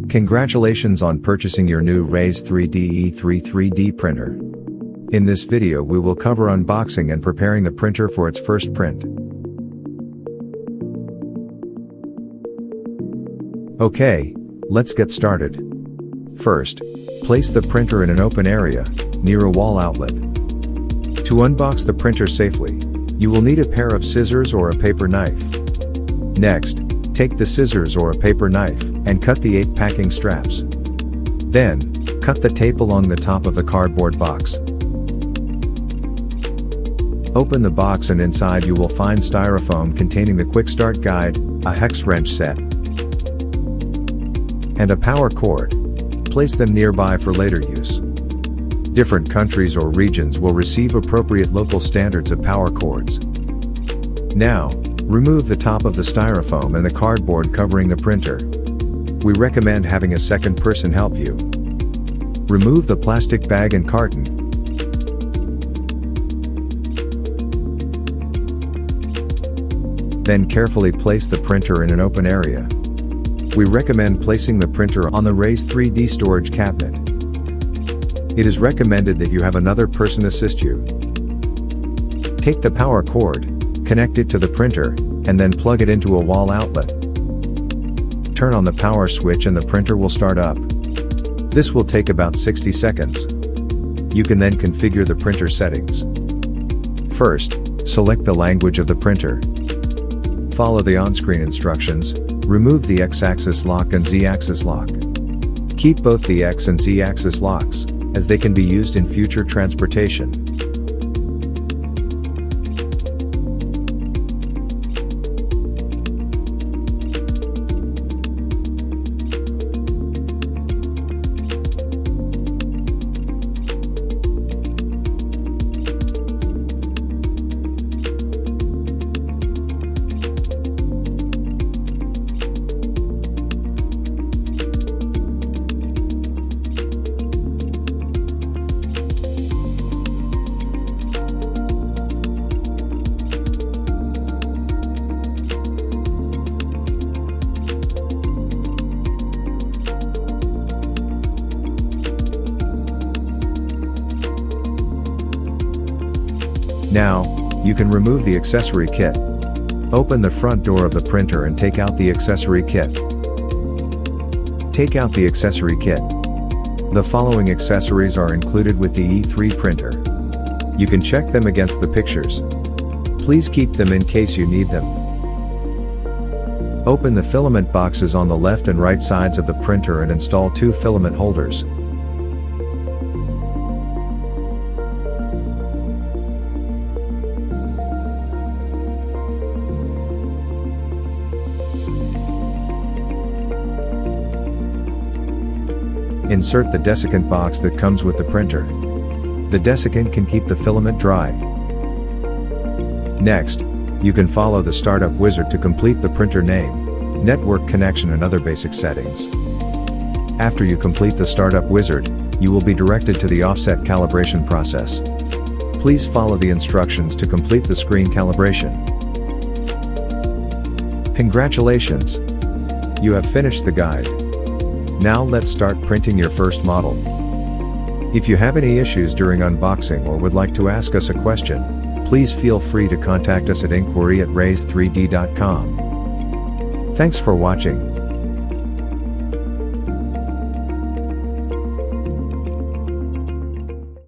Congratulations on purchasing your new Raise3D E3 3D printer. In this video we will cover unboxing and preparing the printer for its first print. Okay, let's get started. First, place the printer in an open area, near a wall outlet. To unbox the printer safely, you will need a pair of scissors or a paper knife. Next, take the scissors or a paper knife, and cut the 8 packing straps. Then, cut the tape along the top of the cardboard box. Open the box and inside you will find styrofoam containing the quick start guide, a hex wrench set, and a power cord. Place them nearby for later use. Different countries or regions will receive appropriate local standards of power cords. Now, remove the top of the styrofoam and the cardboard covering the printer. We recommend having a second person help you. Remove the plastic bag and carton. Then carefully place the printer in an open area. We recommend placing the printer on the Raise3D storage cabinet. It is recommended that you have another person assist you. Take the power cord, connect it to the printer, and then plug it into a wall outlet. Turn on the power switch and the printer will start up. This will take about 60 seconds. You can then configure the printer settings. First, select the language of the printer. Follow the on-screen instructions, remove the X-axis lock and Z-axis lock. Keep both the X and Z-axis locks, as they can be used in future transportation. Now, you can remove the accessory kit. Open the front door of the printer and take out the accessory kit. Take out the accessory kit. The following accessories are included with the E3 printer. You can check them against the pictures. Please keep them in case you need them. Open the filament boxes on the left and right sides of the printer and install 2 filament holders. Insert the desiccant box that comes with the printer. The desiccant can keep the filament dry. Next, you can follow the startup wizard to complete the printer name, network connection and other basic settings. After you complete the startup wizard, you will be directed to the offset calibration process. Please follow the instructions to complete the screen calibration. Congratulations! You have finished the guide. Now let's start printing your first model. If you have any issues during unboxing or would like to ask us a question, please feel free to contact us at inquiry@raise3d.com. Thanks for watching.